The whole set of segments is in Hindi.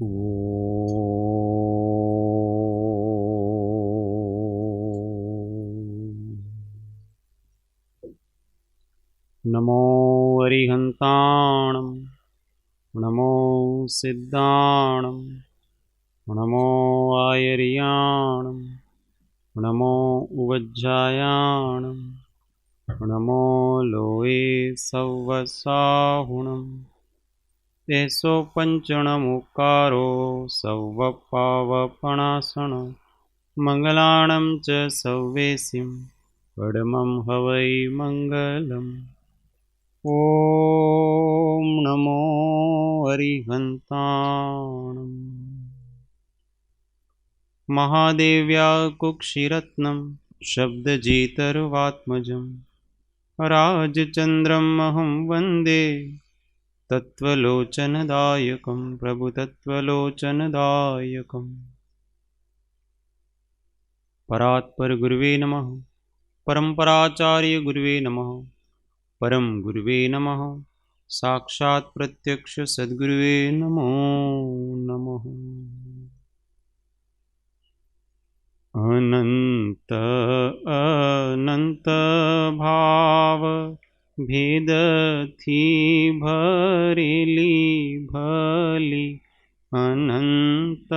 नमो अरिहन्ताणं नमो सिद्धाणं नमो आयर्याणं नमो उवज्जायाणं नमो लोये सव्वसाहुणं तेसो पञ्चणमुकारो सव्वपावपणासण मङ्गलाणं च सव्वेसिं पडमं हवै मङ्गलम्। ॐ नमो अरिहन्ताणम्। महादेव्या कुक्षिरत्नं शब्दजितर्वात्मजं राजचन्द्रमहं वन्दे तत्त्वलोचनदायकं प्रभुतत्त्वलोचनदायकम्। परात्पर गुरुवे नमः। परम्पराचार्य गुरुवे नमः। परम गुरुवे नमः। साक्षात् प्रत्यक्ष सद्गुरुवे नमो नमः। अनंत अनंत भाव भेद थी भरेली भली अनंत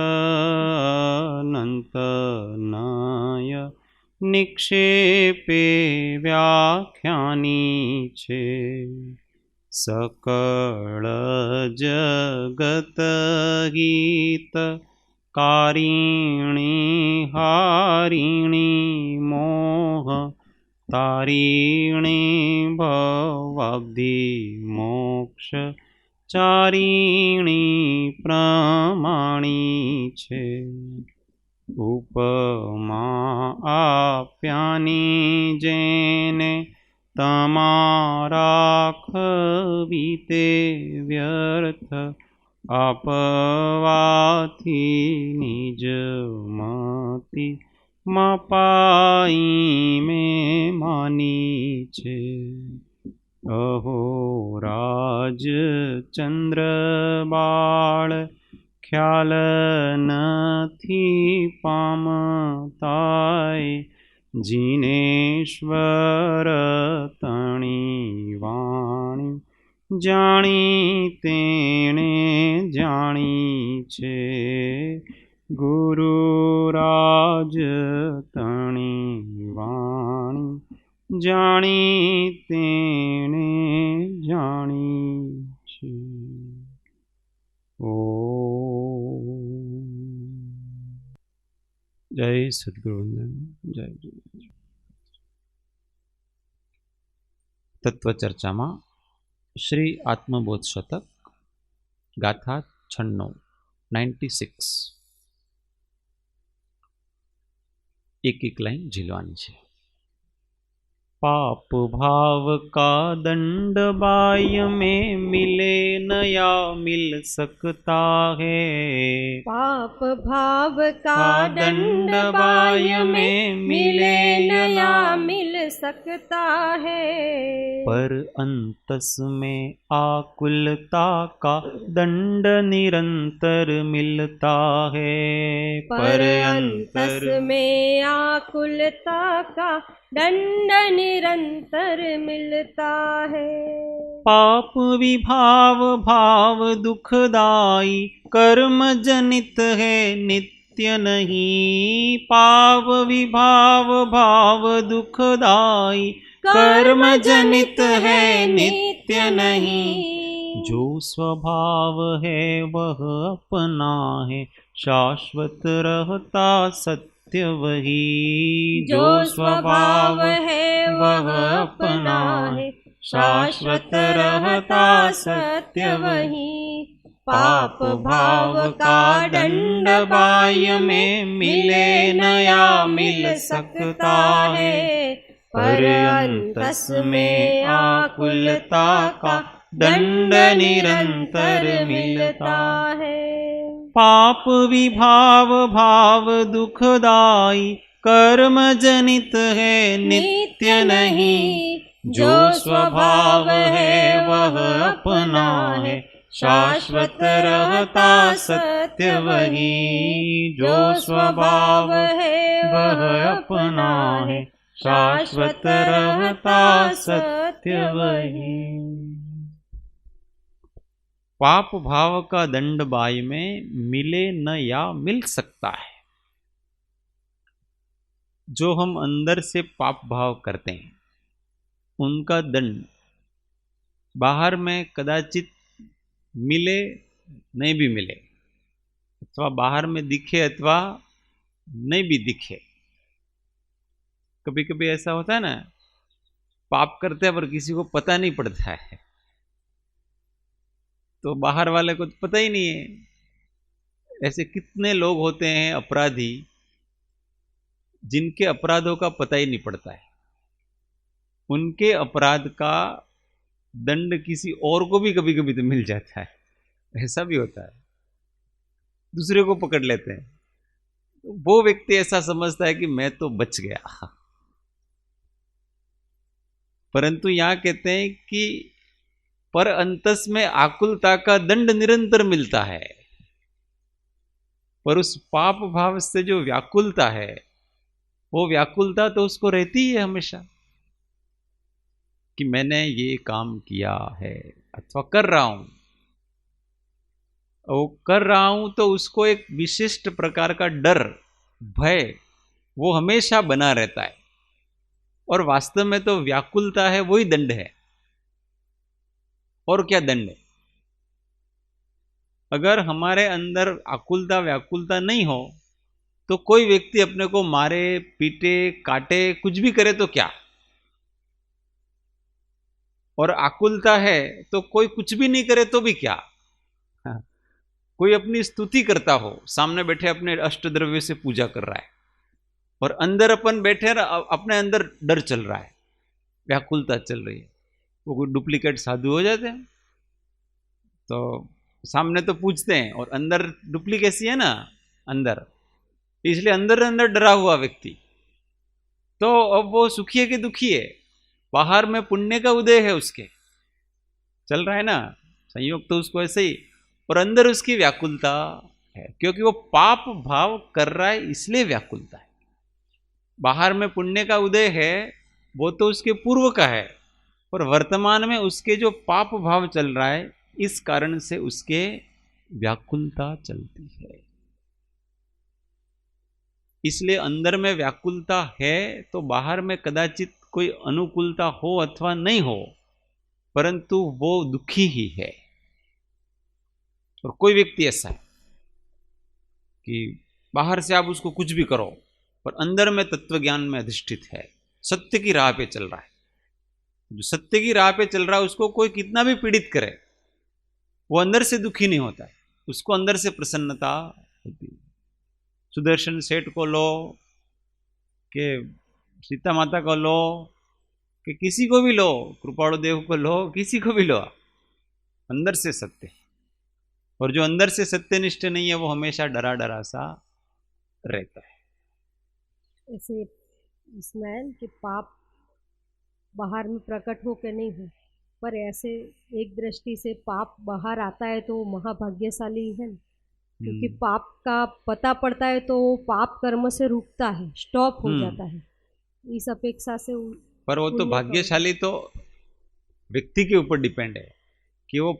अनंत नाय निक्षेपे व्याख्यानी छे सकळ जगत गीत कारिणी हारिणी मोह तारिणी भवाब्धि मोक्ष चारिणी प्रमाणी छे उपमा आप्यानी जेने तमारा खवीते व्यर्थ आपवाथी निज मति मपाई में मानी छे अहो राज चंद्र बाळ ख्याल नथी पामताय जिनेश्वर तणी वाणी जाणी तेणे जाणी छे गुरुराज तणी वाणी जाणी तेणे जाणी छे। जय सद्गुरुवंदन। जय जय। तत्वचर्चा में श्री आत्मबोध शतक गाथा 96 एक लाइन झीलवानी छे। पाप भाव का दंड बाह्य में मिले न या मिल सकता है। पाप भाव का दंड बाह्य में मिले न या मिल सकता है। पर अंतस में आकुलता का दंड निरंतर मिलता है। पर अंतस में आकुलता का दंड निरंतर मिलता है। पाप विभाव भाव दुखदाई कर्म जनित है नित्य नहीं। पाप विभाव भाव दुखदाई कर्म जनित है नित्य नहीं। जो स्वभाव है वह अपना है शाश्वत रहता सत्य वही। जो स्वभाव है वह अपना है शाश्वत रहता सत्य वही। पाप भाव का दंड बाह्य में मिले न या मिल सकता है। पर अंतस में आकुलता का दंड निरंतर मिलता है। पाप विभाव भाव दुखदाई कर्म जनित है नित्य नहीं। जो स्वभाव है वह अपना है शाश्वत रहता सत्य वही। जो स्वभाव है वह अपना है, शाश्वत रहता सत्य वही। पाप भाव का दंड बाई में मिले न या मिल सकता है। जो हम अंदर से पाप भाव करते हैं उनका दंड बाहर में कदाचित मिले नहीं भी मिले, अथवा बाहर में दिखे अथवा नहीं भी दिखे। कभी कभी ऐसा होता है ना, पाप करते हैं पर किसी को पता नहीं पड़ता है, तो बाहर वाले को तो पता ही नहीं है। ऐसे कितने लोग होते हैं अपराधी जिनके अपराधों का पता ही नहीं पड़ता है। उनके अपराध का दंड किसी और को भी कभी कभी तो मिल जाता है, ऐसा भी होता है। दूसरे को पकड़ लेते हैं, तो वो व्यक्ति ऐसा समझता है कि मैं तो बच गया। परंतु यहां कहते हैं कि पर अंतस में आकुलता का दंड निरंतर मिलता है। पर उस पाप भाव से जो व्याकुलता है, वो व्याकुलता तो उसको रहती है हमेशा कि मैंने ये काम किया है अथवा कर रहा हूं। वो कर रहा हूं तो उसको एक विशिष्ट प्रकार का डर, भय वो हमेशा बना रहता है। और वास्तव में तो व्याकुलता है वही दंड है। और क्या दंड है? अगर हमारे अंदर आकुलता व्याकुलता नहीं हो तो कोई व्यक्ति अपने को मारे पीटे काटे कुछ भी करे तो क्या, और आकुलता है तो कोई कुछ भी नहीं करे तो भी क्या। हाँ। कोई अपनी स्तुति करता हो, सामने बैठे अपने अष्टद्रव्य से पूजा कर रहा है, और अंदर अपन बैठे अपने अंदर डर चल रहा है, व्याकुलता चल रही है, वो कोई डुप्लीकेट साधु हो जाते हैं। तो सामने तो पूछते हैं और अंदर डुप्लीकेसी है ना अंदर, इसलिए अंदर अंदर डरा हुआ व्यक्ति। तो अब वो सुखी है कि दुखी है? बाहर में पुण्य का उदय है, उसके चल रहा है ना संयोग, तो उसको ऐसे ही, और अंदर उसकी व्याकुलता है क्योंकि वो पाप भाव कर रहा है, इसलिए व्याकुलता है। बाहर में पुण्य का उदय है वो तो उसके पूर्व का है, पर वर्तमान में उसके जो पाप भाव चल रहा है इस कारण से उसके व्याकुलता चलती है। इसलिए अंदर में व्याकुलता है तो बाहर में कदाचित कोई अनुकूलता हो अथवा नहीं हो, परंतु वो दुखी ही है। और कोई व्यक्ति ऐसा है कि बाहर से आप उसको कुछ भी करो पर अंदर में तत्व ज्ञान में अधिष्ठित है, सत्य की राह पे चल रहा है। जो सत्य की राह पे चल रहा है उसको कोई कितना भी पीड़ित करे वो अंदर से दुखी नहीं होता है, उसको अंदर से प्रसन्नता होती है। सुदर्शन सेठ को लो कि सीता माता को लो कि किसी को भी लो, कृपाणु देव को लो, किसी को भी लो, अंदर से सत्य। और जो अंदर से सत्यनिष्ठ नहीं है वो हमेशा डरा डरा सा रहता है। ऐसे इसमें कि पाप बाहर में प्रकट हो के नहीं हो, पर ऐसे एक दृष्टि से पाप बाहर आता है तो महाभाग्यशाली है, क्योंकि पाप का पता पड़ता है तो पाप कर्म से रुकता है, स्टॉप हो जाता है। इस अपेक्षा से पर वो तो भाग्यशाली तो व्यक्ति के ऊपर डिपेंड है कि वो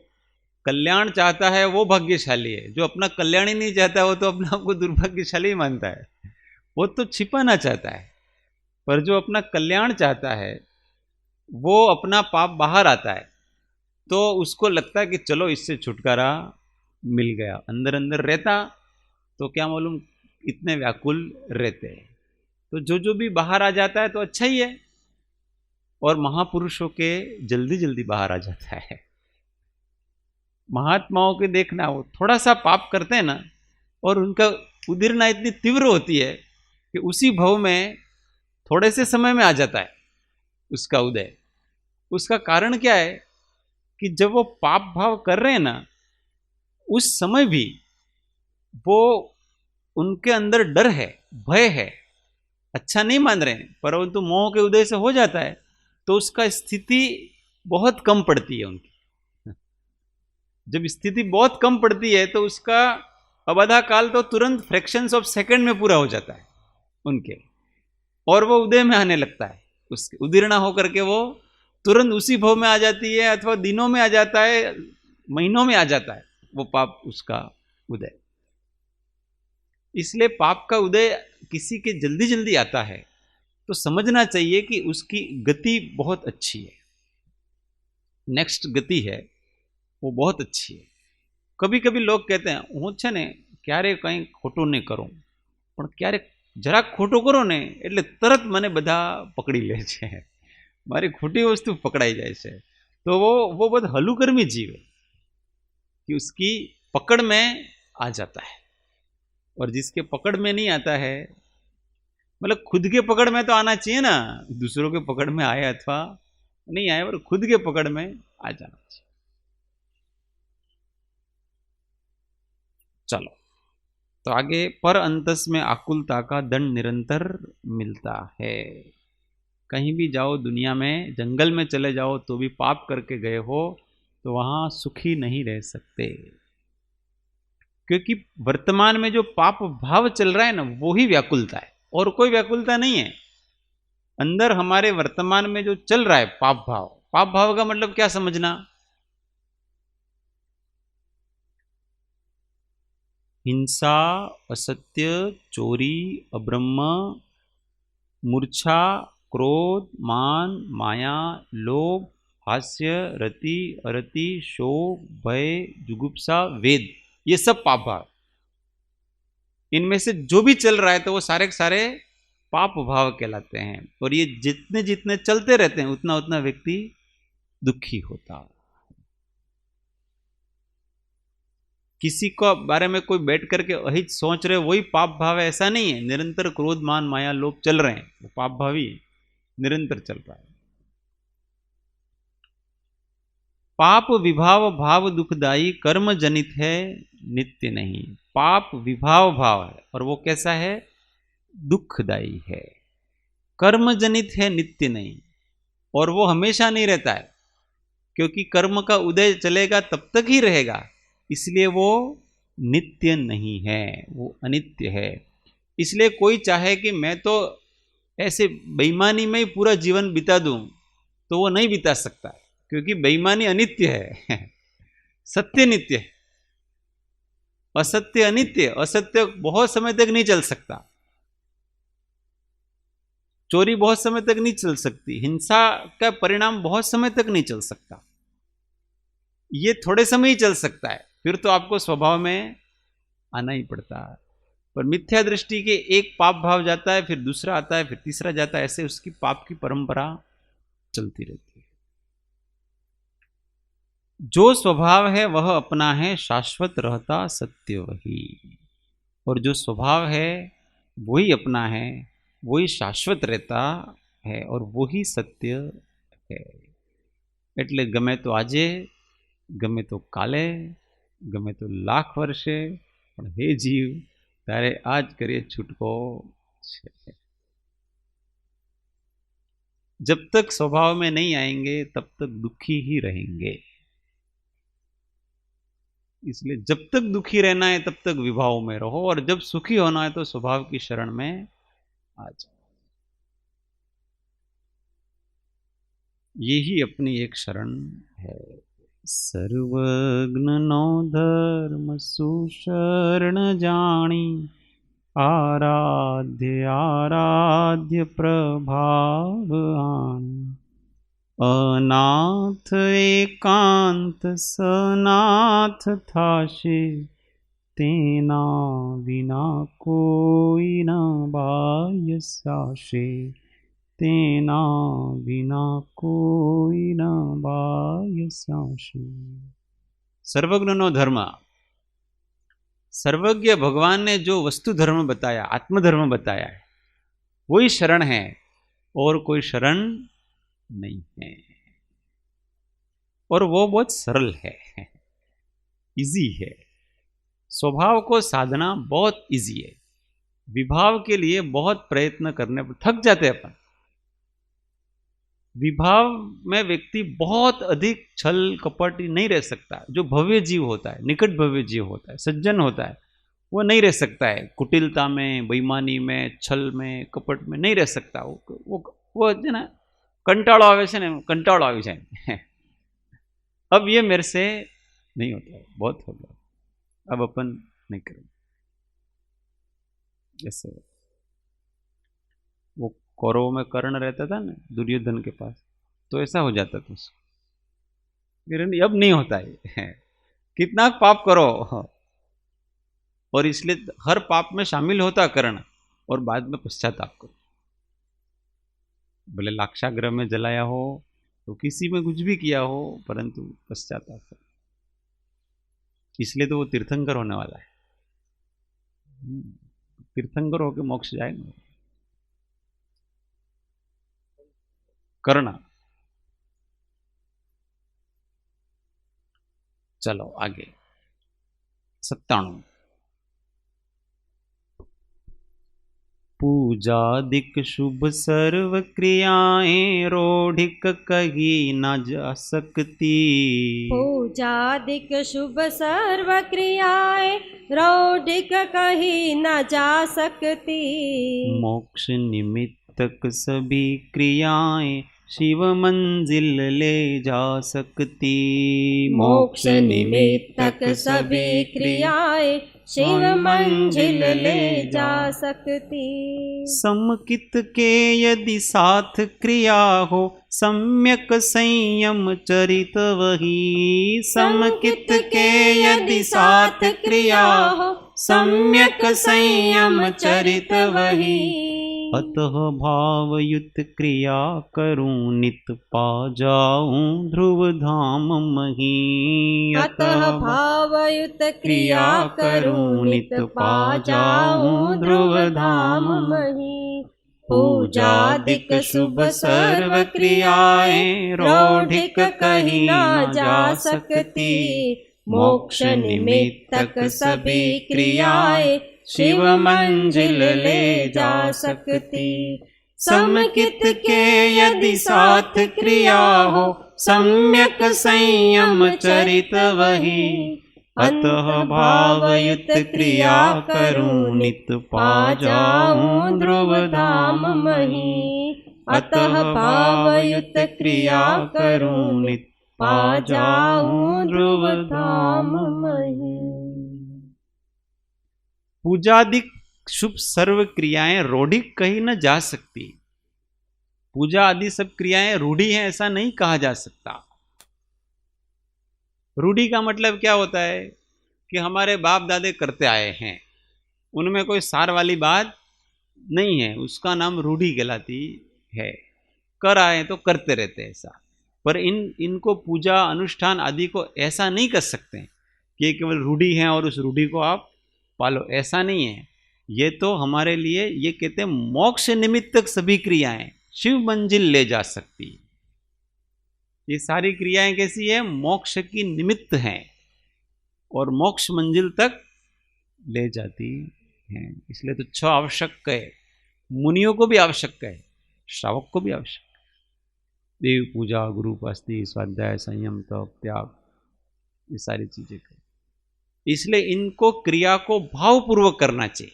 कल्याण चाहता है, वो भाग्यशाली है। जो अपना कल्याण ही नहीं चाहता है वो तो अपने आप को दुर्भाग्यशाली ही मानता है, वो तो छिपाना चाहता है। पर जो अपना कल्याण चाहता है वो अपना पाप बाहर आता है तो उसको लगता है कि चलो इससे छुटकारा मिल गया। अंदर अंदर रहता तो क्या मालूम इतने व्याकुल रहते हैं। तो जो भी बाहर आ जाता है तो अच्छा ही है, और महापुरुषों के जल्दी जल्दी बाहर आ जाता है। महात्माओं के देखना, वो थोड़ा सा पाप करते हैं ना और उनका उदिरना इतनी तीव्र होती है कि उसी भव में थोड़े से समय में आ जाता है उसका उदय। उसका कारण क्या है कि जब वो पाप भाव कर रहे हैं ना उस समय भी वो उनके अंदर डर है, भय है, अच्छा नहीं मान रहे हैं, परंतु मोह के उदय से हो जाता है तो उसका स्थिति बहुत कम पड़ती है उनकी। जब स्थिति बहुत कम पड़ती है तो उसका अबाधा काल तो तुरंत फ्रैक्शंस ऑफ सेकंड में पूरा हो जाता है उनके, और वो उदय में आने लगता है, उसके उदीर्णा होकर के वो तुरंत उसी भाव में आ जाती है, अथवा दिनों में आ जाता है, महीनों में आ जाता है वो पाप, उसका उदय। इसलिए पाप का उदय किसी के जल्दी जल्दी आता है तो समझना चाहिए कि उसकी गति बहुत अच्छी है, नेक्स्ट गति है वो बहुत अच्छी है। कभी कभी लोग कहते हैं હું છે ને ક્યારે કંઈ ખોટું નહીં કરું, પણ ક્યારેક જરાક ખોટું કરો ને એટલે તરત મને બધા પકડી લે છે, મારી ખોટી વસ્તુ પકડાઈ જાય છે। तो वो बहुत हलुकर्मी जीव है कि उसकी पकड़ में आ जाता है, और जिसके पकड़ में नहीं आता है, मतलब खुद के पकड़ में तो आना चाहिए ना, दूसरों के पकड़ में आए अथवा नहीं आए, और खुद के पकड़ में आ जाना चाहिए। चलो तो आगे, पर अंतस में आकुलता का दंड निरंतर मिलता है। कहीं भी जाओ दुनिया में, जंगल में चले जाओ तो भी पाप करके गए हो तो वहां सुखी नहीं रह सकते, क्योंकि वर्तमान में जो पाप भाव चल रहा है ना, वो ही व्याकुलता है, और कोई व्याकुलता नहीं है। अंदर हमारे वर्तमान में जो चल रहा है पाप भाव, पाप भाव का मतलब क्या समझना, हिंसा, असत्य, चोरी, अब्रह्म, मूर्छा, क्रोध, मान, माया, लोभ, हास्य, रति, अरति, शोक, भय, जुगुप्सा, वेद, ये सब पाप भाव। इनमें से जो भी चल रहा है तो वो सारे के सारे पाप भाव कहलाते हैं, और ये जितने जितने चलते रहते हैं उतना उतना व्यक्ति दुखी होता है। किसी को बारे में कोई बैठ करके अहित सोच रहे वही पाप भाव है, ऐसा नहीं है। निरंतर क्रोध, मान, माया, लोभ चल रहे हैं, वो पाप भाव ही निरंतर चल रहा है। पाप विभाव भाव दुखदाई, कर्म जनित है नित्य नहीं। पाप विभाव भाव है और वो कैसा है, दुखदाई है। कर्म जनित है, नित्य नहीं, और वो हमेशा नहीं रहता है, क्योंकि कर्म का उदय चलेगा तब तक ही रहेगा, इसलिए वो नित्य नहीं है, वो अनित्य है। इसलिए कोई चाहे कि मैं तो ऐसे बेईमानी में ही पूरा जीवन बिता दूं, तो वो नहीं बिता सकता, क्योंकि बेईमानी अनित्य है, सत्य नित्य है, असत्य अनित्य। असत्य बहुत समय तक नहीं चल सकता, चोरी बहुत समय तक नहीं चल सकती, हिंसा का परिणाम बहुत समय तक नहीं चल सकता, ये थोड़े समय ही चल सकता है, फिर तो आपको स्वभाव में आना ही पड़ता है। पर मिथ्या दृष्टि के एक पाप भाव जाता है, फिर दूसरा आता है, फिर तीसरा जाता है, ऐसे उसकी पाप की परंपरा चलती रहती है। जो स्वभाव है वह अपना है, शाश्वत रहता सत्य वही। और जो स्वभाव है वही अपना है, वही शाश्वत रहता है, और वही सत्य है। એટલે ગમે તો આજે, ગમે તો કાલે, ગમે તો લાખ વર્ષે, પણ હે જીવ તારે આજ કરીએ છૂટકો છે। जब तक स्वभाव में नहीं आएंगे तब तक दुखी ही रहेंगे। इसलिए जब तक दुखी रहना है तब तक विभाव में रहो, और जब सुखी होना है तो स्वभाव की शरण में आ जाओ। यही अपनी एक शरण है। सर्वज्ञ नो धर्म सुशरण जानी, आराध्य आराध्य प्रभाव आनी। अनाथ एकांत सनाथ थाशे, तेना बिना कोई न बाह्य साशे, तेना बिना कोई न बाह्य साशे। सर्वज्ञ नो धर्म, सर्वज्ञ भगवान ने जो वस्तु धर्म बताया, आत्मधर्म बताया है, वही शरण है, और कोई शरण नहीं है। और वो बहुत सरल है, इजी है। स्वभाव को साधना बहुत इजी है, विभाव के लिए बहुत प्रयत्न करने पर थक जाते हैं अपन। विभाव में व्यक्ति बहुत अधिक छल कपट नहीं रह सकता। जो भव्य जीव होता है, निकट भव्य जीव होता है, सज्जन होता है, वो नहीं रह सकता है कुटिलता में, बेईमानी में, छल में, कपट में नहीं रह सकता। वो है ना, कंटाड़ो आवे से ना, कंटाड़ो आवी जाए। अब ये मेरे से नहीं होता है, बहुत हो गया, अब अपन नहीं करेंगे। जैसे वो कौरवों में कर्ण रहता था ना दुर्योधन के पास, तो ऐसा हो जाता था उसको। अब नहीं होता है। कितना पाप करो, और इसलिए हर पाप में शामिल होता कर्ण, और बाद में पश्चाताप करो। भले लाक्षागृह में जलाया हो, तो किसी में कुछ भी किया हो, परंतु पश्चाताप करो। इसलिए तो वो तीर्थंकर होने वाला है। तीर्थंकर होके मोक्ष जाएंगे। करना। चलो आगे 97। पूजादिक शुभ सर्व क्रियाएं रोढ़िक कही न जा सकती। पूजादिक शुभ सर्व क्रियाएं रौढ़िक कही न जा सकती। मोक्ष निमित्तक सभी क्रियाएं शिव मंजिल ले जा सकती। मोक्ष निमित्तक सभी क्रियाएं शिव मंजिल ले जा सकती। समकित के यदि साथ क्रिया हो, सम्यक संयम चरित वही। समकित के यदि साथ क्रिया हो, सम्यक संयम चरित वही। अतः भावयुत क्रिया करूं नित पा जाऊं ध्रुव धाम मही। अतः भावयुत क्रिया करूं नित पा जाऊं ध्रुव धाम मही। पूजादिक शुभ सर्व क्रियाएं रौढ़िक कही न जा सकती। मोक्ष निमित्तक सभी क्रियाएं शिव मंजिल ले जा सकती। समकित के यदि साथ क्रिया हो, सम्यक संयम चरित वही। अतः भावयुत क्रिया करूं नित पा जाऊं ध्रुव धाम मही। अतः भावयुत क्रिया करूं नित पा जाऊं ध्रुव धाम मही। पूजादिक शुभ सर्व क्रियाएं रोढ़िक कही न जा सकती। पूजा आदि सब क्रियाएं रूढ़ी हैं ऐसा नहीं कहा जा सकता। रूढ़ी का मतलब क्या होता है कि हमारे बाप दादे करते आए हैं, उनमें कोई सार वाली बात नहीं है, उसका नाम रूढ़ी कहलाती है। कर आए तो करते रहते हैं ऐसा। पर इनको पूजा अनुष्ठान आदि को ऐसा नहीं कर सकते कि केवल रूढ़ी है और उस रूढ़ी को आप पालो, ऐसा नहीं है। ये तो हमारे लिए, ये कहते हैं मोक्ष निमित्तक सभी क्रियाएं शिव मंजिल ले जा सकती। ये सारी क्रियाएं कैसी है? मोक्ष की निमित्त हैं और मोक्ष मंजिल तक ले जाती हैं। इसलिए तो 6 आवश्यक है, मुनियों को भी आवश्यक है, श्रावक को भी आवश्यक। देव पूजा, गुरु उपासना, स्वाध्याय, संयम, तप, त्याग, ये सारी चीजें करें। इसलिए इनको क्रिया को भावपूर्वक करना चाहिए।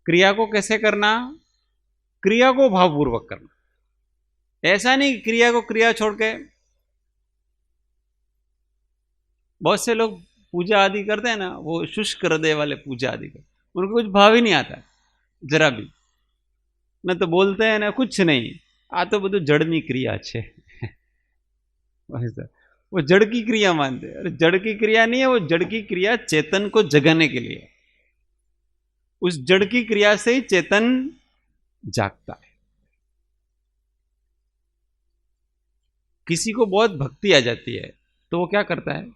क्रिया को कैसे करना? क्रिया को भावपूर्वक करना। ऐसा नहीं क्रिया को क्रिया छोड़ के, बहुत से लोग पूजा आदि करते हैं ना, वो शुष्क हृदय वाले पूजा आदि करते, उनको कुछ भाव ही नहीं आता जरा भी, न तो बोलते हैं ना कुछ नहीं। आ तो બધું જડની ક્રિયા છે, वो जड़ की क्रिया मानते हैं। अरे जड़ की क्रिया नहीं है, वो जड़ की क्रिया चेतन को जगाने के लिए। उस जड़ की क्रिया से ही चेतन जागता है। किसी को बहुत भक्ति आ जाती है तो वो क्या करता है?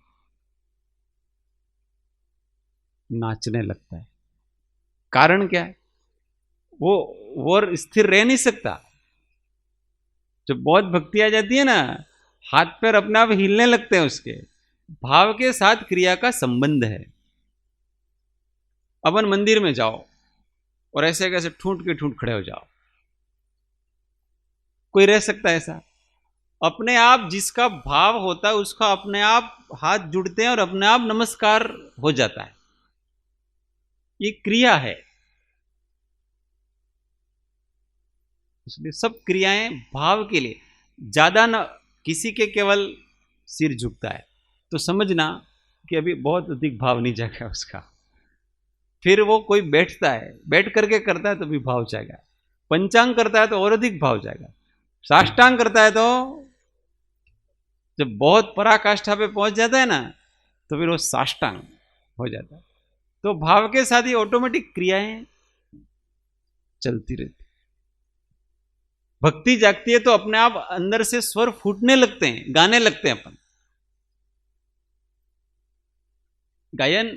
नाचने लगता है। कारण क्या है? वो स्थिर रह नहीं सकता। जब बहुत भक्ति आ जाती है ना, हाथ पैर अपने आप हिलने लगते हैं। उसके भाव के साथ क्रिया का संबंध है। अपन मंदिर में जाओ और ऐसे कैसे ठूंठ के ठूंठ खड़े हो जाओ, कोई रह सकता है ऐसा? अपने आप जिसका भाव होता है उसका अपने आप हाथ जुड़ते हैं और अपने आप नमस्कार हो जाता है। ये क्रिया है। इसलिए सब क्रियाएं भाव के लिए। ज्यादा न किसी के केवल सिर झुकता है तो समझना कि अभी बहुत अधिक भाव नहीं जाएगा उसका। फिर वो कोई बैठता है, बैठ करके करता है तो भी भाव जाएगा। पंचांग करता है तो और अधिक भाव जाएगा। साष्टांग करता है तो जब बहुत पराकाष्ठा पे पहुंच जाता है ना तो फिर वो साष्टांग हो जाता है। तो भाव के साथ ही ऑटोमेटिक क्रियाएं चलती रहती। भक्ति जागती है तो अपने आप अंदर से स्वर फूटने लगते हैं, गाने लगते हैं अपन। गायन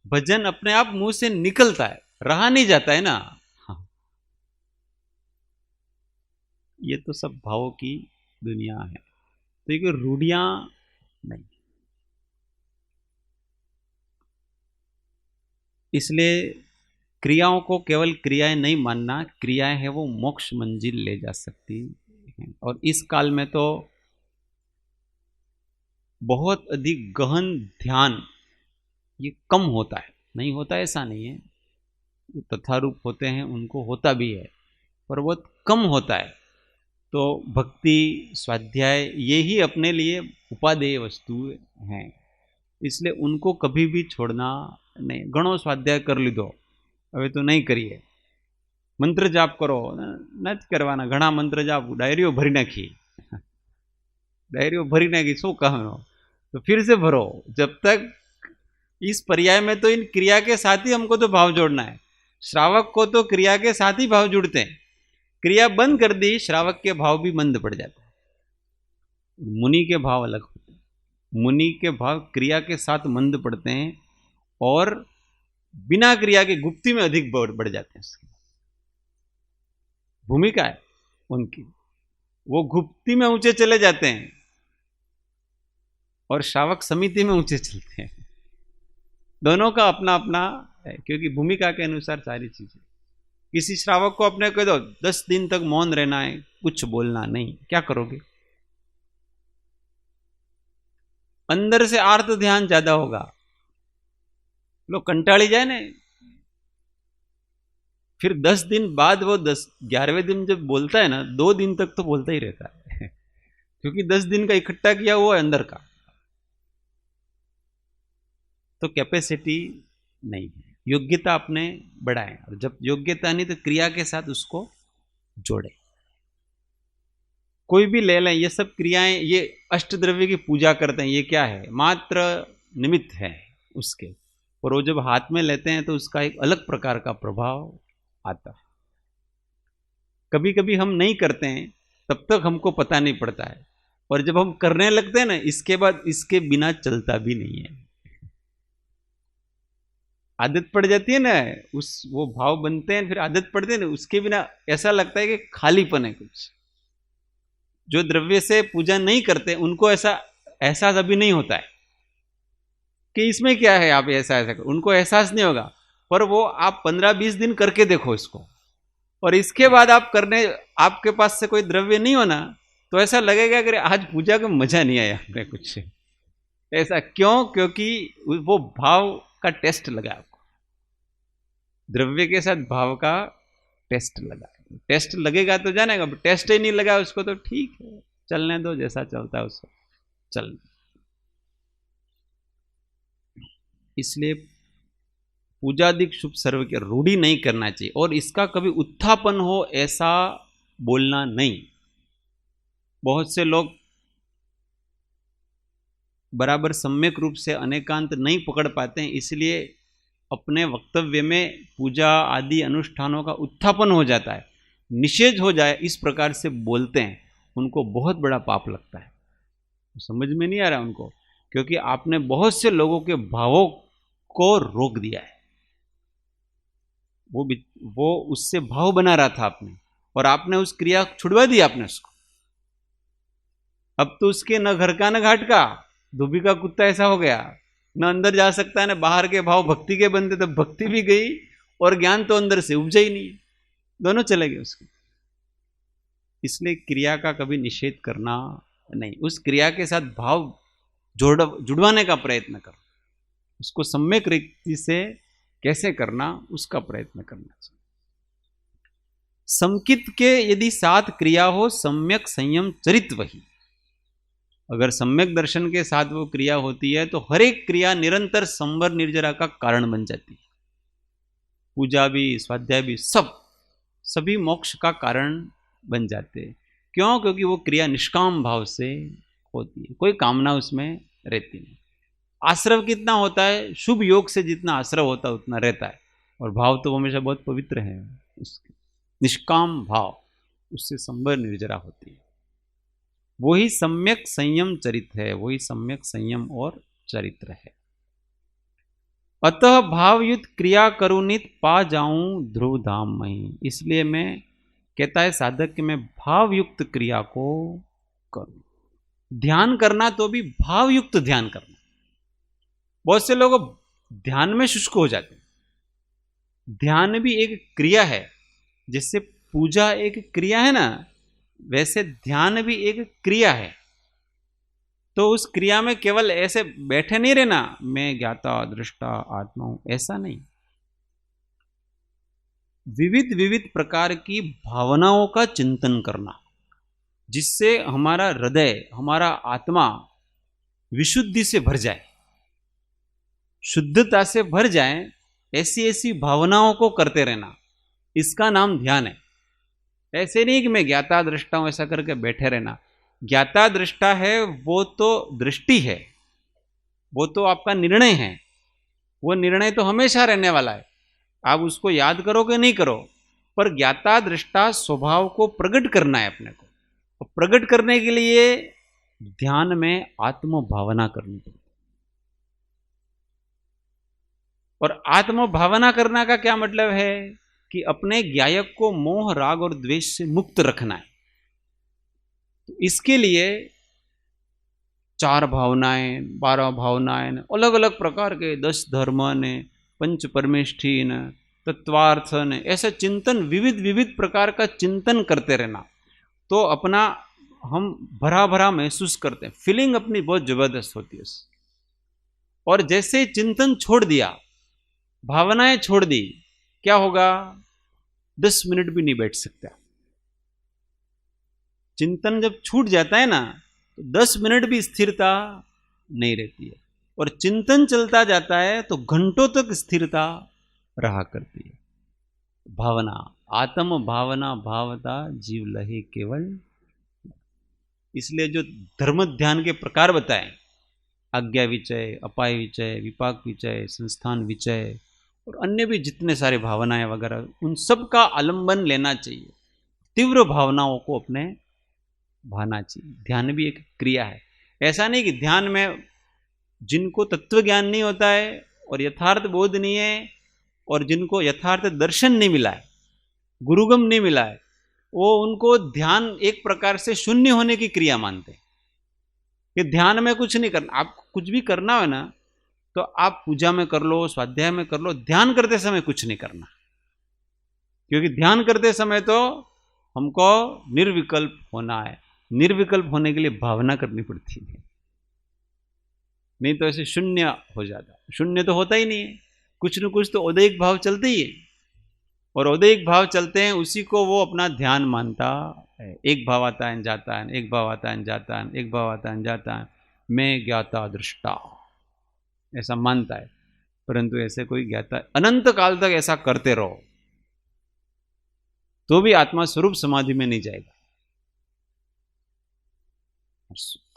भजन अपने आप मुंह से निकलता है, रहा नहीं जाता है ना। हाँ। ये तो सब भावों की दुनिया है, तो ये रूढ़ियां नहीं। इसलिए क्रियाओं को केवल क्रियाएं नहीं मानना, क्रियाएं हैं वो मोक्ष मंजिल ले जा सकती हैं। और इस काल में तो बहुत अधिक गहन ध्यान ये कम होता है। नहीं होता ऐसा नहीं है, तथारूप होते हैं, उनको होता भी है, पर बहुत कम होता है। तो भक्ति स्वाध्याय ये ही अपने लिए उपादेय वस्तु हैं, इसलिए उनको कभी भी छोड़ना नहीं। घणो स्वाध्याय कर लीधो, હવે તો નહીં કરીએ, મંત્ર જાપ કરો, નથી કરવાના ઘણા મંત્ર જાપ, ડાયરીઓ ભરી નાખી, डायरियों भरी नहीं, शो कहो तो फिर से भरो। जब तक इस पर्याय में तो इन क्रिया के साथ ही हमको तो भाव जोड़ना है। श्रावक को तो क्रिया के साथ ही भाव जुड़ते हैं। क्रिया बंद कर दी, श्रावक के भाव भी मंद पड़ जाते हैं। मुनि के भाव अलग होते हैं। मुनि के भाव क्रिया के साथ मंद पड़ते हैं और बिना क्रिया के गुप्ती में अधिक बढ़ जाते हैं। उसकी भूमिका है उनकी, वो गुप्ती में ऊंचे चले जाते हैं और श्रावक समिति में ऊंचे चलते हैं। दोनों का अपना अपना है, क्योंकि भूमिका के अनुसार सारी चीजें। किसी श्रावक को अपने कह दो 10 दिन तक मौन रहना है, कुछ बोलना नहीं, क्या करोगे? अंदर से आर्त ध्यान ज्यादा होगा, लोग कंटाली जाए ना। फिर 10 दिन बाद वो 11वें दिन जब बोलता है ना, 2 दिन तक तो बोलता ही रहता है क्योंकि 10 दिन का इकट्ठा किया हुआ है अंदर का। तो कैपेसिटी नहीं है, योग्यता अपने बढ़ाएं, और जब योग्यता नहीं तो क्रिया के साथ उसको जोड़े। कोई भी ले लें, ये सब क्रियाएं, ये अष्टद्रव्य की पूजा करते हैं, ये क्या है? मात्र निमित्त है उसके, और वो जब हाथ में लेते हैं तो उसका एक अलग प्रकार का प्रभाव आता है। कभी कभी हम नहीं करते हैं, तब तक हमको पता नहीं पड़ता है, और जब हम करने लगते हैं ना, इसके बाद इसके बिना चलता भी नहीं है। आदत पड़ जाती है ना, वो भाव बनते हैं, फिर आदत पड़ती है ना, उसके बिना ऐसा लगता है कि खालीपन है कुछ। जो द्रव्य से पूजा नहीं करते उनको ऐसा एहसास अभी नहीं होता है कि इसमें क्या है, आप ऐसा ऐसा करो, उनको एहसास नहीं होगा। पर वो आप 15-20 दिन करके देखो इसको, और इसके बाद आप करने, आपके पास से कोई द्रव्य नहीं होना तो ऐसा लगेगा कि आज पूजा का मजा नहीं आया आपने कुछ। ऐसा क्यों? क्योंकि वो भाव का टेस्ट लगा आपको, द्रव्य के साथ भाव का टेस्ट लगा। टेस्ट लगेगा तो जानेगा, टेस्ट ही नहीं लगा उसको तो ठीक है, चलने दो, जैसा चलता है उसको चल। इसलिए पूजादिक शुभ सर्व के रूढ़ी नहीं करना चाहिए, और इसका कभी उत्थापन हो ऐसा बोलना नहीं। बहुत से लोग बराबर सम्यक रूप से अनेकांत नहीं पकड़ पाते हैं, इसलिए अपने वक्तव्य में पूजा आदि अनुष्ठानों का उत्थापन हो जाता है, निषेध हो जाए, इस प्रकार से बोलते हैं, उनको बहुत बड़ा पाप लगता है। समझ में नहीं आ रहा उनको, क्योंकि आपने बहुत से लोगों के भावों को रोक दिया है। वो उससे भाव बना रहा था आपने, और आपने उस क्रिया छुड़वा दी आपने उसको। अब तो उसके न घर का न घाट का, धोबी का कुत्ता ऐसा हो गया, न अंदर जा सकता है न बाहर के भाव भक्ति के बनते, तो भक्ति भी गई और ज्ञान तो अंदर से उपजा ही नहीं, दोनों चले गए उसके। इसलिए क्रिया का कभी निषेध करना नहीं, उस क्रिया के साथ भाव जुड़वाने का प्रयत्न करो, उसको सम्यक रीति से कैसे करना उसका प्रयत्न करना चाहिए। संकित के यदि 7 क्रिया हो, सम्यक संयम चरित वही। अगर सम्यक दर्शन के साथ वो क्रिया होती है तो हर एक क्रिया निरंतर संवर निर्जरा का कारण बन जाती है। पूजा भी, स्वाध्याय भी, सभी मोक्ष का कारण बन जाते हैं। क्यों? क्योंकि वो क्रिया निष्काम भाव से होती है, कोई कामना उसमें रहती नहीं। आश्रव कितना होता है? शुभ योग से जितना आश्रव होता है उतना रहता है, और भाव तो हमेशा बहुत पवित्र है। निष्काम भाव, उससे संवर निर्जरा होती है। वही सम्यक संयम चरित्र है, वही सम्यक संयम और चरित्र है। अतः भावयुक्त क्रिया करुणित पा जाऊं ध्रुव धाम में। इसलिए मैं कहता है साधक कि मैं भावयुक्त क्रिया को करूं। ध्यान करना तो भी भावयुक्त ध्यान करना। बहुत से लोग ध्यान में शुष्क हो जाते हैं। ध्यान भी एक क्रिया है, जिससे पूजा एक क्रिया है ना, वैसे ध्यान भी एक क्रिया है। तो उस क्रिया में केवल ऐसे बैठे नहीं रहना, मैं ज्ञाता दृष्टा आत्मा हूं, ऐसा नहीं। विविध विविध प्रकार की भावनाओं का चिंतन करना, जिससे हमारा हृदय, हमारा आत्मा विशुद्धि से भर जाए, शुद्धता से भर जाए। ऐसी ऐसी भावनाओं को करते रहना, इसका नाम ध्यान है। ऐसे नहीं कि मैं ज्ञाता दृष्टा हूं ऐसा करके बैठे रहना। ज्ञाता दृष्टा है वो तो दृष्टि है, वो तो आपका निर्णय है। वो निर्णय तो हमेशा रहने वाला है, आप उसको याद करो कि नहीं करो, पर ज्ञाता दृष्टा स्वभाव को प्रकट करना है अपने को। तो प्रकट करने के लिए ध्यान में आत्म भावना करनी पड़ती। और आत्म भावना करना का क्या मतलब है? कि अपने ज्ञायक को मोह राग और द्वेष से मुक्त रखना है। तो इसके लिए 4 भावनाएं, 12 भावनाएं, अलग अलग प्रकार के 10 धर्म ने, पंच परमेष्ठी ने, तत्वार्थ ने, ऐसा चिंतन, विविध विविध प्रकार का चिंतन करते रहना। तो अपना हम भरा भरा महसूस करते हैं, फीलिंग अपनी बहुत जबरदस्त होती है। और जैसे चिंतन छोड़ दिया, भावनाएं छोड़ दी, क्या होगा? 10 मिनट भी नहीं बैठ सकता। चिंतन जब छूट जाता है ना, तो 10 मिनट भी स्थिरता नहीं रहती है। और चिंतन चलता जाता है तो घंटों तक स्थिरता रहा करती है। भावना, आत्म भावना भावता जीव लहे केवल। इसलिए जो धर्म ध्यान के प्रकार बताए, आज्ञा विचय, अपाय विचय, विपाक विचय, संस्थान विचय, और अन्य भी जितने सारे भावनाएं वगैरह, उन सब का आलंबन लेना चाहिए। तीव्र भावनाओं को अपने भाना चाहिए। ध्यान भी एक क्रिया है। ऐसा नहीं कि ध्यान में जिनको तत्व ज्ञान नहीं होता है और यथार्थ बोध नहीं है और जिनको यथार्थ दर्शन नहीं मिला है, गुरुगम नहीं मिला है, वो उनको ध्यान एक प्रकार से शून्य होने की क्रिया मानते हैं कि ध्यान में कुछ नहीं करना। आपको कुछ भी करना है ना, तो आप पूजा में कर लो, स्वाध्याय में कर लो, ध्यान करते समय कुछ नहीं करना। क्योंकि ध्यान करते समय तो हमको निर्विकल्प होना है। निर्विकल्प होने के लिए भावना करनी पड़ती है, नहीं तो ऐसे शून्य हो जाता। शून्य तो होता ही नहीं है, कुछ न कुछ तो औदैहिक भाव चलते ही है। और औदैहिक भाव चलते हैं, उसी को वो अपना ध्यान मानता है। एक भाव आता है जाता है, एक भाव आता है जाता है, एक भाव आता है जाता है, मैं ज्ञाता दृष्टा, ऐसा मानता है। परंतु ऐसे कोई ज्ञाता, अनंत काल तक ऐसा करते रहो तो भी आत्मा स्वरूप समाधि में नहीं जाएगा।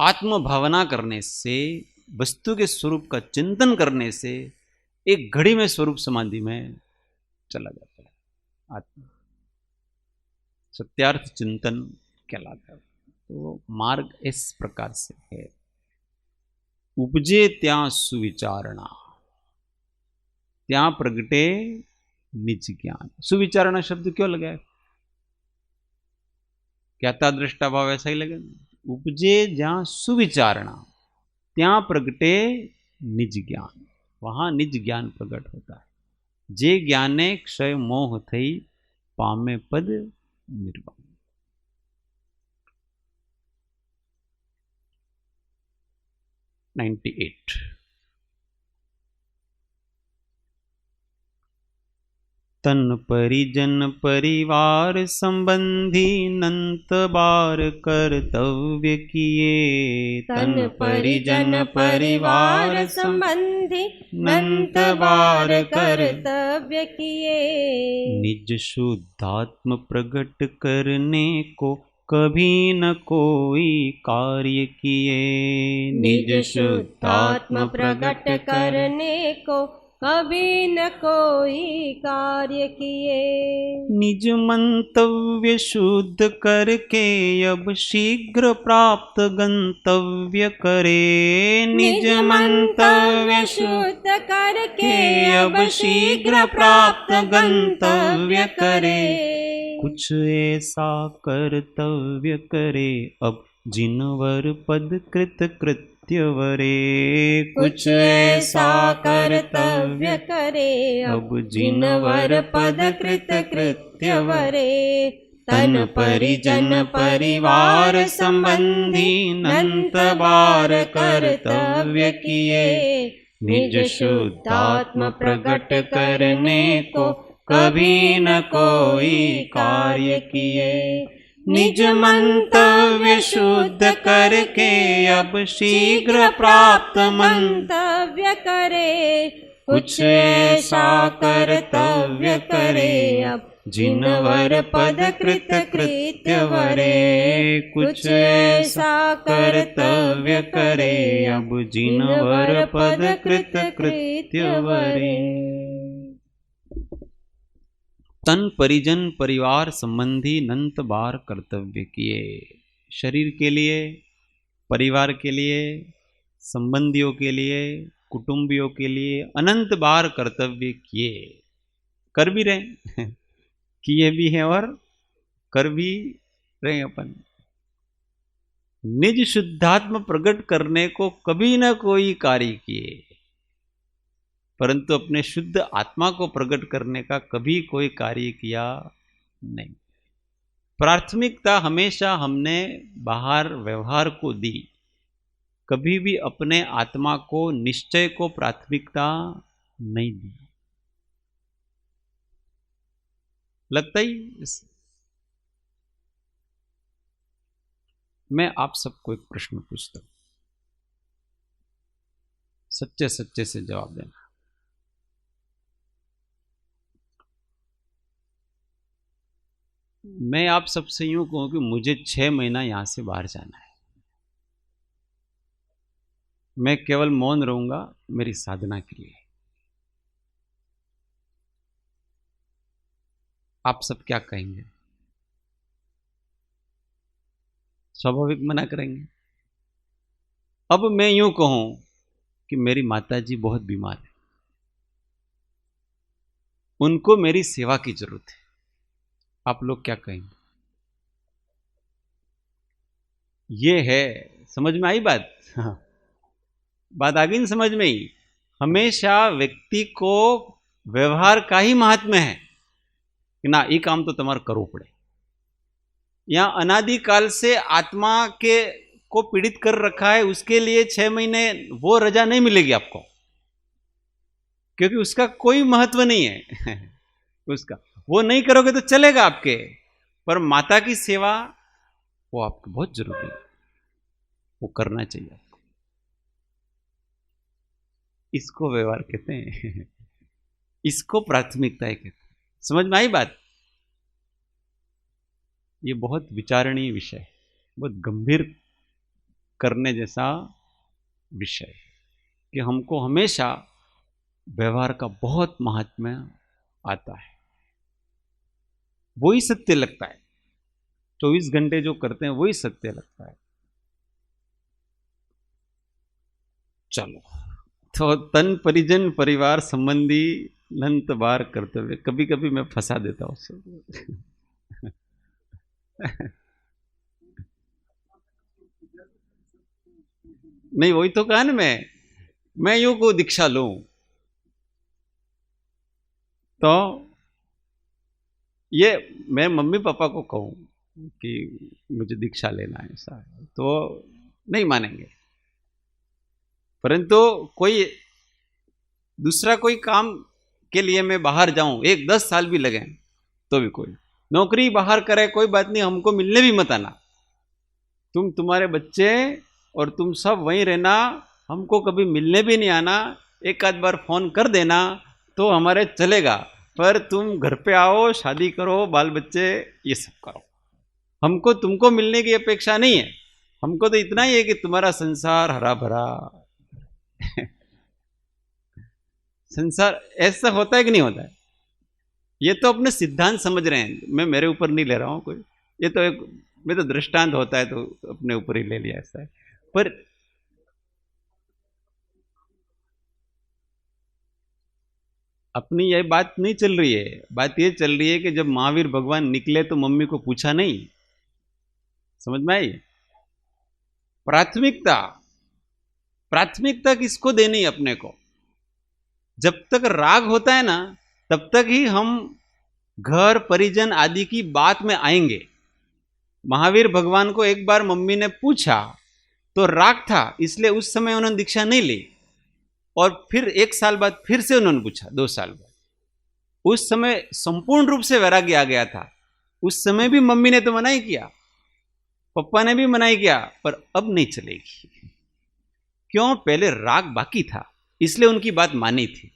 आत्म भावना करने से, वस्तु के स्वरूप का चिंतन करने से एक घड़ी में स्वरूप समाधि में चला जाता है। आत्मा सत्यार्थ चिंतन कहलाता है। तो मार्ग इस प्रकार से है। उपजे त्या सुविचारणा, त्या प्रगटे निज ज्ञान। सुविचारणा शब्द क्यों लगा है? ज्ञाता दृष्टा भाव ऐसा ही लगे। उपजे जहां सुविचारणा, त्या प्रगटे निज ज्ञान, वहां निज ज्ञान प्रकट होता है। जे ज्ञाने क्षय मोह थई, पामे पद निर्वाण। 98। तन परिजन परिवार संबंधी नंत बार कर्तव्य किए। तन परिजन परिवार संबंधी नंत बार कर्तव्य किए। निज शुद्धात्म प्रकट करने को कभी न कोई कार्य किए। निज शुद्धात्म प्रकट करने को कभी न कोई कार्य किए। निज मंतव्य शुद्ध करके अब शीघ्र प्राप्त गंतव्य करे। निज मंतव्य शुद्ध करके अब शीघ्र प्राप्त गंतव्य करे। कुछ ऐसा कर्तव्य करे अब जिनवर पद कृत कृत्य वरे। कुछ ऐसा कर्तव्य करे अब जिनवर पद कृत कृत्य वरे। तन परिजन परिवार संबंधी नंत बार कर्तव्य किए। निज शुद्धात्म प्रकट करने को कभी न कोई कार्य किए। निज मंतव्य शुद्ध करके अब शीघ्र प्राप्त मंतव्य करे। कुछ ऐसा कर्तव्य करे अब जिनवर पद कृत कृत्य वरे। कुछ ऐसा कर्तव्य करे अब जिनवर पद कृत कृत्य वरे। तन परिजन परिवार संबंधी नंत बार कर्तव्य किए। शरीर के लिए, परिवार के लिए, संबंधियों के लिए, कुटुंबियों के लिए अनंत बार कर्तव्य किए। कर भी रहे किए भी हैं और कर भी रहे अपन। निज शुद्धात्म प्रकट करने को कभी न कोई कार्य किए, परंतु अपने शुद्ध आत्मा को प्रकट करने का कभी कोई कार्य किया नहीं। प्राथमिकता हमेशा हमने बाहर व्यवहार को दी, कभी भी अपने आत्मा को, निश्चय को प्राथमिकता नहीं दी। लगता ही मैं आप सबको एक प्रश्न पूछता हूं, सच्चे सच्चे से जवाब देना। मैं आप सबसे यूं कहूं कि मुझे 6 महीना यहां से बाहर जाना है। मैं केवल मौन रहूंगा मेरी साधना के लिए। आप सब क्या कहेंगे? स्वाभाविक मना करेंगे। अब मैं यूं कहूं कि मेरी माताजी बहुत बीमार है, उनको मेरी सेवा की जरूरत है, आप लोग क्या कहेंगे? ये है, समझ में आई बात? हाँ। बात आ गई ना समझ में ही। हमेशा व्यक्ति को व्यवहार का ही महात्म्य है कि ना ये काम तो तुम्हारा करो पड़े। यहां अनादिकाल से आत्मा के को पीड़ित कर रखा है, उसके लिए 6 महीने वो रजा नहीं मिलेगी आपको, क्योंकि उसका कोई महत्व नहीं है उसका। वो नहीं करोगे तो चलेगा आपके, पर माता की सेवा वो आपको बहुत जरूरी है, वो करना चाहिए आपको। इसको व्यवहार कहते हैं इसको प्राथमिकताएं कहते हैं। समझ में आई बात? ये बहुत विचारणीय विषय है, बहुत गंभीर करने जैसा विषय है कि हमको हमेशा व्यवहार का बहुत महात्म्य आता है। वही सत्य लगता है, 24 घंटे जो करते हैं वही सत्य लगता है। चलो, तो तन परिजन परिवार संबंधी अनंत बार कर्तव्य। कभी कभी मैं फंसा देता हूं उससे नहीं, वही तो कहा ना मैं यूं को दीक्षा लूं तो ये मैं मम्मी पापा को कहूं कि मुझे दीक्षा लेना है, ऐसा है, तो नहीं मानेंगे। परंतु कोई दूसरा कोई काम के लिए मैं बाहर जाऊं, 1-10 साल भी लगे तो भी कोई नौकरी बाहर करे, कोई बात नहीं, हमको मिलने भी मत आना, तुम तुम्हारे बच्चे और तुम सब वहीं रहना, हमको कभी मिलने भी नहीं आना, एक आध बार फोन कर देना तो हमारे चलेगा, पर तुम घर पे आओ, शादी करो, बाल बच्चे ये सब करो, हमको तुमको मिलने की अपेक्षा नहीं है, हमको तो इतना ही है कि तुम्हारा संसार हरा भरा संसार ऐसा होता है कि नहीं होता है? ये तो अपने सिद्धांत समझ रहे हैं, मैं मेरे ऊपर नहीं ले रहा हूं कोई, ये तो एक मैं तो दृष्टांत होता है तो अपने ऊपर ही ले लिया, ऐसा है। पर अपनी ये बात नहीं चल रही है, बात ये चल रही है कि जब महावीर भगवान निकले तो मम्मी को पूछा नहीं, समझ में आई? प्राथमिकता प्राथमिकता किसको देनी अपने को? जब तक राग होता है ना, तब तक ही हम घर परिजन आदि की बात में आएंगे। महावीर भगवान को एक बार मम्मी ने पूछा तो राग था, इसलिए उस समय उन्होंने दीक्षा नहीं ली, और फिर 1 साल बाद फिर से उन्होंने पूछा, 2 साल बाद, उस समय संपूर्ण रूप से वैराग्य आ गया था। उस समय भी मम्मी ने तो मना ही किया, पप्पा ने भी मना ही किया, पर अब नहीं चलेगी। क्यों? पहले राग बाकी था, इसलिए उनकी बात मानी थी।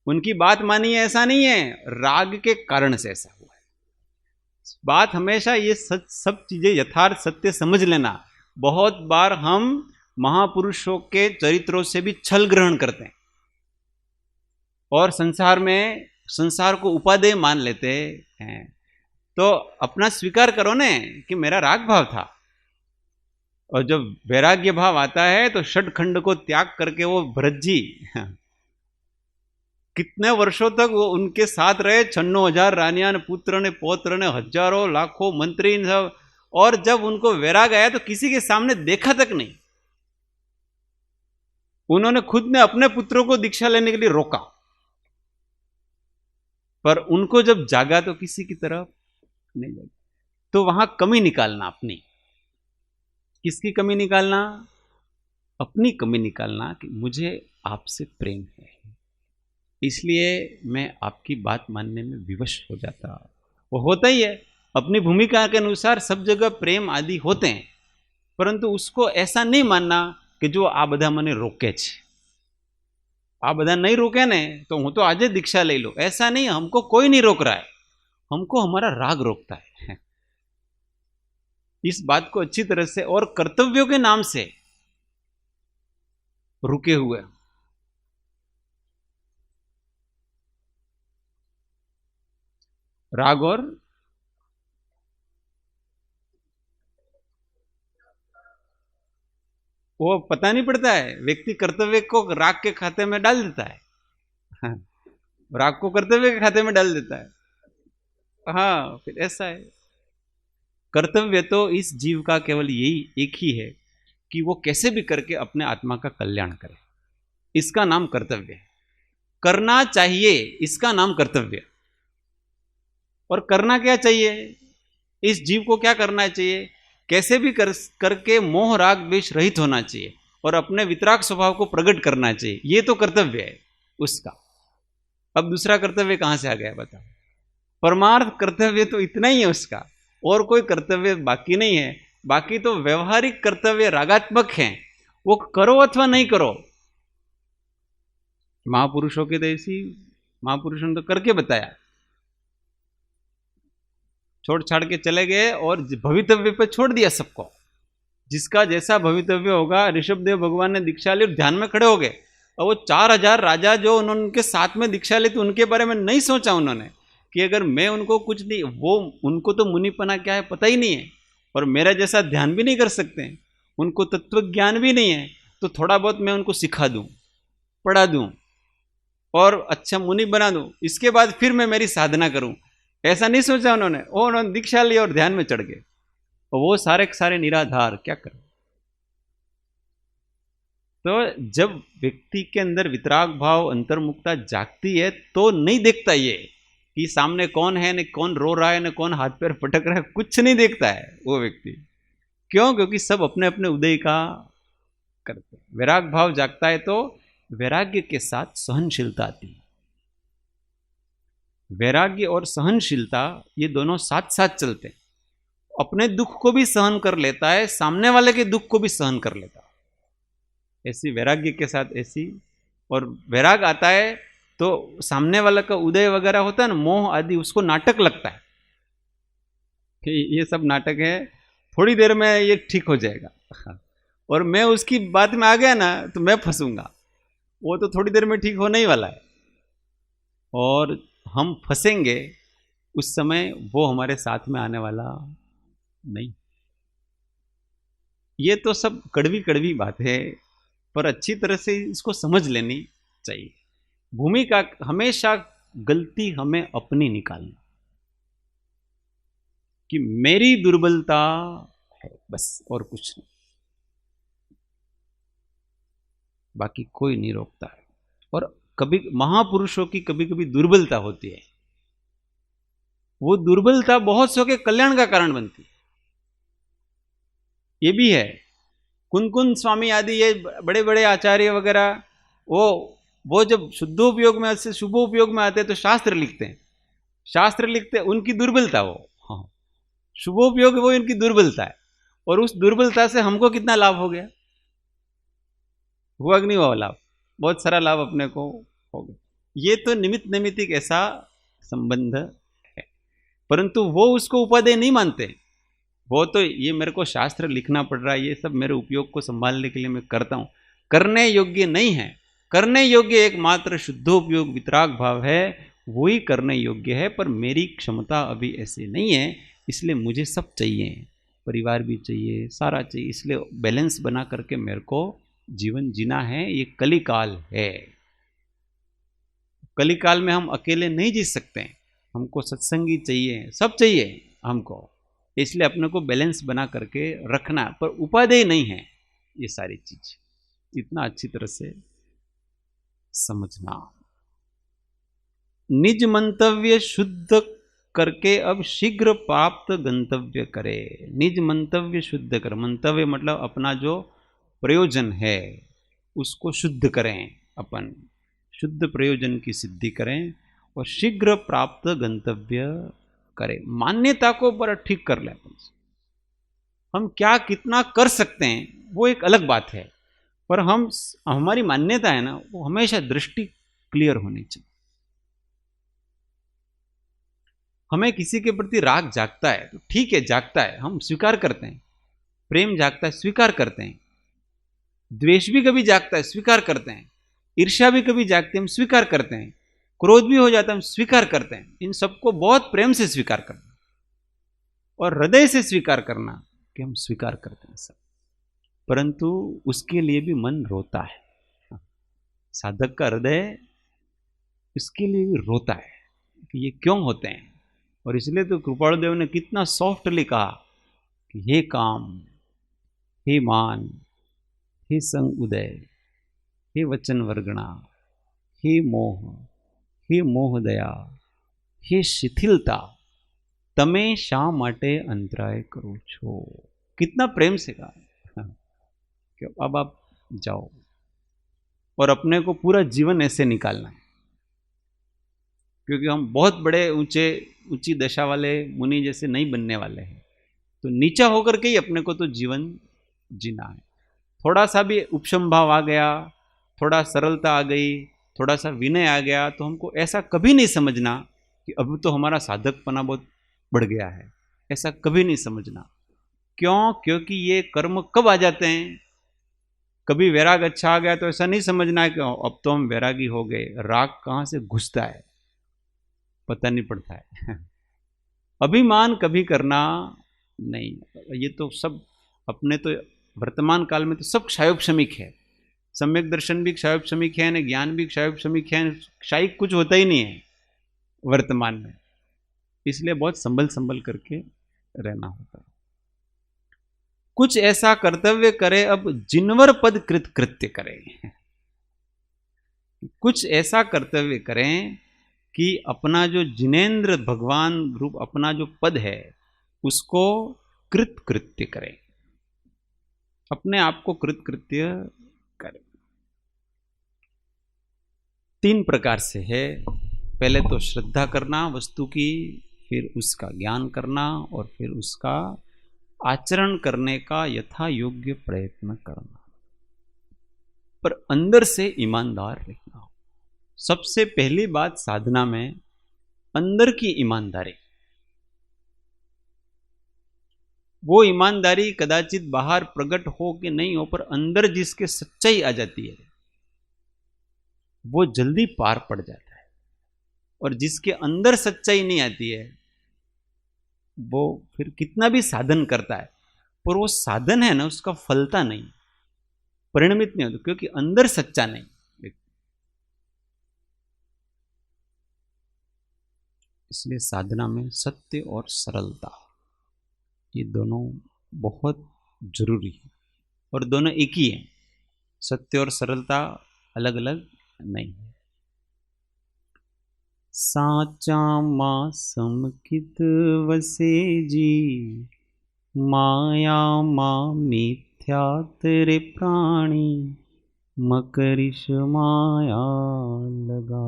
उनकी बात मानी है ऐसा नहीं है, राग के कारण से ऐसा हुआ है। बात हमेशा ये सब चीजें यथार्थ सत्य समझ लेना। बहुत बार हम महापुरुषों के चरित्रों से भी छल ग्रहण करते हैं और संसार को उपादेय मान लेते हैं। तो अपना स्वीकार करो ने कि मेरा राग भाव था, और जब वैराग्य भाव आता है तो षट खंड को त्याग करके वो भरत जी कितने वर्षों तक वो उनके साथ रहे, 96,000 रानियां ने, पुत्र ने, पौत्र ने, हजारों लाखों मंत्री सब, और जब उनको वैराग आया तो किसी के सामने देखा तक नहीं। उन्होंने खुद ने अपने पुत्रों को दीक्षा लेने के लिए रोका, पर उनको जब जागा तो किसी की तरफ नहीं लगी। तो वहां कमी निकालना अपनी, किसकी कमी निकालना? अपनी कमी निकालना कि मुझे आपसे प्रेम है, इसलिए मैं आपकी बात मानने में विवश हो जाता। वो होता ही है, अपनी भूमिका के अनुसार सब जगह प्रेम आदि होते हैं, परंतु उसको ऐसा नहीं मानना कि जो आ બધા મને રોકે છે, आ બધા नहीं रोके ने तो हूँ तो आज दीक्षा ले लो, ऐसा नहीं। हमको कोई नहीं रोक रहा है, हमको हमारा राग रोकता है। इस बात को अच्छी तरह से, और कर्तव्यों के नाम से रुके हुए राग, और वो पता नहीं पड़ता है, व्यक्ति कर्तव्य को राग के खाते में डाल देता है, राग को कर्तव्य के खाते में डाल देता है। हाँ, फिर ऐसा है। कर्तव्य तो इस जीव का केवल यही एक ही है कि वो कैसे भी करके अपने आत्मा का कल्याण करे, इसका नाम कर्तव्य है। करना चाहिए, इसका नाम कर्तव्य। और करना क्या चाहिए? इस जीव को क्या करना चाहिए? कैसे भी करके मोह राग द्वेष रहित होना चाहिए और अपने वितराग स्वभाव को प्रकट करना चाहिए, ये तो कर्तव्य है उसका। अब दूसरा कर्तव्य कहां से आ गया बताओ? परमार्थ कर्तव्य तो इतना ही है उसका, और कोई कर्तव्य बाकी नहीं है। बाकी तो व्यवहारिक कर्तव्य रागात्मक हैं, वो करो अथवा नहीं करो। महापुरुषों की तो ऐसी, महापुरुषों ने तो करके बताया, छोड़ छाड़ के चले गए और भवितव्य पे छोड़ दिया सबको। जिसका जैसा भवितव्य होगा, ऋषभदेव भगवान ने दीक्षा ली और ध्यान में खड़े हो गए, और वो 4,000 राजा जो उन्होंने उनके साथ में दीक्षा ली, तो उनके बारे में नहीं सोचा उन्होंने कि अगर मैं उनको कुछ नहीं, वो उनको तो मुनिपना क्या है पता ही नहीं है, और मेरा जैसा ध्यान भी नहीं कर सकते हैं, उनको तत्व ज्ञान भी नहीं है, तो थोड़ा बहुत मैं उनको सिखा दूं, पढ़ा दूं और अच्छा मुनि बना दूं, इसके बाद फिर मैं मेरी साधना करूं। ऐसा नहीं सोचा उन्होंने। उन्होंने दीक्षा ली और ध्यान में चढ़ गए, और वो सारे के सारे निराधार, क्या करें। तो जब व्यक्ति के अंदर वितराग भाव, अंतर्मुखता जागती है, तो नहीं देखता ये कि सामने कौन है, न कौन रो रहा है, न कौन हाथ पैर पटक रहा है, कुछ नहीं देखता है वो व्यक्ति। क्यों? क्योंकि सब अपने अपने उदय का करते हैं। वैराग भाव जागता है तो वैराग्य के साथ सहनशीलता आती है। वैराग्य और सहनशीलता ये दोनों साथ साथ चलते हैं। अपने दुख को भी सहन कर लेता है, सामने वाले के दुख को भी सहन कर लेता है। ऐसी वैराग्य के साथ ऐसी, और वैराग आता है तो सामने वाला का उदय वगैरह होता है ना, मोह आदि, उसको नाटक लगता है कि ये सब नाटक है, थोड़ी देर में ये ठीक हो जाएगा। और मैं उसकी बात में आ गया ना तो मैं फंसूंगा, वो तो थोड़ी देर में ठीक होने ही वाला है और हम फंसेंगे, उस समय वो हमारे साथ में आने वाला नहीं। ये तो सब कड़वी कड़वी बात है, पर अच्छी तरह से इसको समझ लेनी चाहिए। भूमिका हमेशा गलती हमें अपनी निकालना कि मेरी दुर्बलता है बस, और कुछ नहीं, बाकी कोई नहीं रोकता है। और कभी महापुरुषों की कभी कभी दुर्बलता होती है, वो दुर्बलता बहुत सौ के कल्याण का कारण बनती है। ये भी है, कुन स्वामी आदि ये बड़े बड़े आचार्य वगैरह, वो जब शुद्धोपयोग में से शुभोपयोग में आते हैं तो शास्त्र लिखते हैं, उनकी दुर्बलता वो, हाँ, शुभोपयोग वो इनकी दुर्बलता है, और उस दुर्बलता से हमको कितना लाभ हो गया, हुआ कि नहीं हुआ लाभ? बहुत सारा लाभ अपने को हो गया। ये तो निमित्त नैमित्तिक ऐसा संबंध है, परंतु वो उसको उपादेय नहीं मानते। वो तो ये मेरे को शास्त्र लिखना पड़ रहा है, ये सब मेरे उपयोग को संभालने के लिए मैं करता हूं, करने योग्य नहीं है। करने योग्य एकमात्र शुद्धोपयोग वितराग भाव है, वही करने योग्य है, पर मेरी क्षमता अभी ऐसे नहीं है, इसलिए मुझे सब चाहिए, परिवार भी चाहिए, सारा चाहिए, इसलिए बैलेंस बना करके मेरे को जीवन जीना है। ये कलिकाल है, कलिकाल में हम अकेले नहीं जी सकते हैं, हमको सत्संगी चाहिए, सब चाहिए हमको, इसलिए अपने को बैलेंस बना करके रखना, पर उपादेय नहीं है ये सारी चीज, इतना अच्छी तरह से समझना। निज मंतव्य शुद्ध करके अब शीघ्र प्राप्त गंतव्य करे। निज मंतव्य शुद्ध कर, मंतव्य मतलब अपना जो प्रयोजन है उसको शुद्ध करें, अपन शुद्ध प्रयोजन की सिद्धि करें, और शीघ्र प्राप्त गंतव्य करें। मान्यता को बड़ा ठीक कर लें, हम क्या कितना कर सकते हैं वो एक अलग बात है, पर हमारी मान्यता है ना, वो हमेशा दृष्टि क्लियर होनी चाहिए। हमें किसी के प्रति राग जागता है तो ठीक है, जागता है, हम स्वीकार करते हैं, प्रेम जागता है स्वीकार करते हैं, द्वेष भी कभी जागता है स्वीकार करते हैं, ईर्ष्या भी कभी जागती है हम स्वीकार करते हैं, क्रोध भी हो जाता है हम स्वीकार करते हैं। इन सबको बहुत प्रेम से स्वीकार करना और हृदय से स्वीकार करना कि हम स्वीकार करते हैं सब, परंतु उसके लिए भी मन रोता है। साधक का हृदय इसके लिए भी रोता है कि ये क्यों होते हैं, और इसलिए तो कृपालुदेव ने कितना सॉफ्टली कहा कि हे काम, हे मान, हे संग उदय, हे वचन वर्गणा, हे मोह, हे मोह दया, हे शिथिलता, तमे शा माटे अंतराय करो छो। कितना प्रेम से कहा कि अब आप जाओ, और अपने को पूरा जीवन ऐसे निकालना है, क्योंकि हम बहुत बड़े ऊंची दशा वाले मुनि जैसे नहीं बनने वाले हैं, तो नीचा होकर के ही अपने को तो जीवन जीना है। थोड़ा सा भी उपशम भाव आ गया, थोड़ा सरलता आ गई, थोड़ा सा विनय आ गया, तो हमको ऐसा कभी नहीं समझना कि अब तो हमारा साधकपना बहुत बढ़ गया है, ऐसा कभी नहीं समझना। क्यों? क्योंकि ये कर्म कब आ जाते हैं, कभी वैराग अच्छा आ गया तो ऐसा नहीं समझना है कि अब तो हम वैरागी हो गए। राग कहाँ से घुसता है पता नहीं पड़ता है। अभिमान कभी करना नहीं, ये तो सब अपने तो वर्तमान काल में तो सब क्षयोपशमिक है, सम्यक दर्शन भी क्षयोपशमिक है, ज्ञान भी क्षयोपशमिक है, क्षयिक कुछ होता ही नहीं है वर्तमान में, इसलिए बहुत संभल करके रहना होता है। कुछ ऐसा कर्तव्य करे अब जिनवर पद कृत कृत्य करें। कुछ ऐसा कर्तव्य करें कि अपना जो जिनेन्द्र भगवान रूप अपना जो पद है उसको कृत कृत्य करें। अपने आप को कृतकृत्य करे। 3 प्रकार से है। पहले तो श्रद्धा करना वस्तु की, फिर उसका ज्ञान करना और फिर उसका आचरण करने का यथा योग्य प्रयत्न करना, पर अंदर से ईमानदार रहना। सबसे पहली बात साधना में अंदर की ईमानदारी। वो ईमानदारी कदाचित बाहर प्रकट हो कि नहीं हो, पर अंदर जिसके सच्चाई आ जाती है वो जल्दी पार पड़ जाता है। और जिसके अंदर सच्चाई नहीं आती है वो फिर कितना भी साधन करता है, पर वो साधन है ना उसका फलता नहीं, परिणमित नहीं होता, क्योंकि अंदर सच्चा नहीं। इसलिए साधना में सत्य और सरलता, ये दोनों बहुत जरूरी है, और दोनों एक ही है। सत्य और सरलता अलग अलग नहीं है। साचा मां समकित वसे जी, माया मां मिथ्या तेरे प्राणी, मकरिश माया लगा।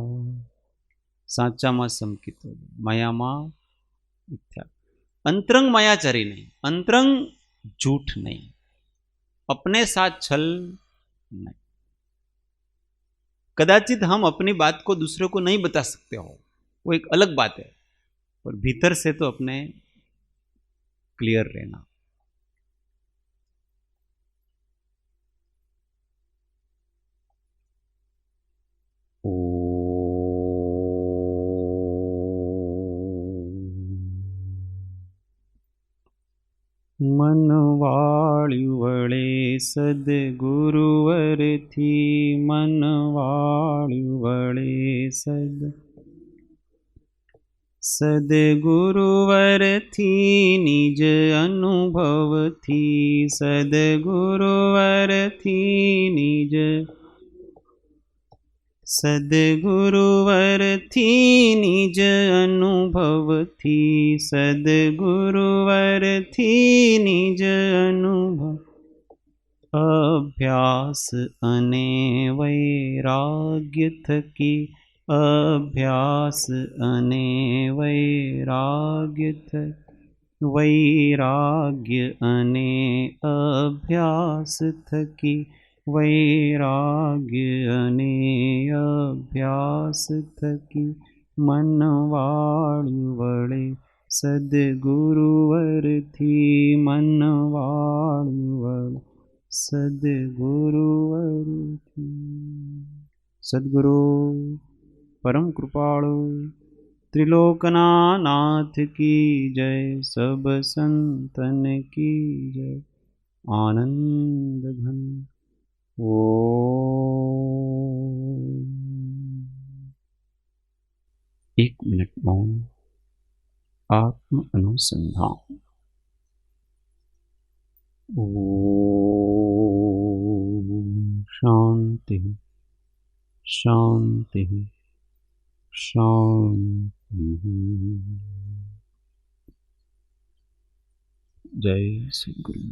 साचा मां समकित, माया मां मिथ्या। अंतरंग मायाचारी नहीं, अंतरंग झूठ नहीं, अपने साथ छल नहीं। कदाचित हम अपनी बात को दूसरे को नहीं बता सकते हो, वो एक अलग बात है, और भीतर से तो अपने क्लियर रहना। मनवाळी वळे सद्गुरुवर थी, मनवाळी वळे सद्गुरुवर थी, निज अनुभव थी, सद्गुरुवर थी निज, सद्गुरुवर थी निज अनुभव थी, सद्गुरुवर थी निज अनुभव। अभ्यास अने वैराग्य थकी, अभ्यास अने वैराग्य थकी, वैराग्य अने अभ्यास थकी, वैराग्य अने अभ्यास थकी, मनवाळी वळे सद्गुरुवर थी, मनवाळी वळे सद्गुरुवर थी। सद्गुरु परम कृपाळु त्रिलोकना नाथ की जय, सब संतन की जय। आनंद घन ओ। एक मिनट मौन, आत्म अनुसंधान। ओम शांति शांति शांति। जय श्री गुरु।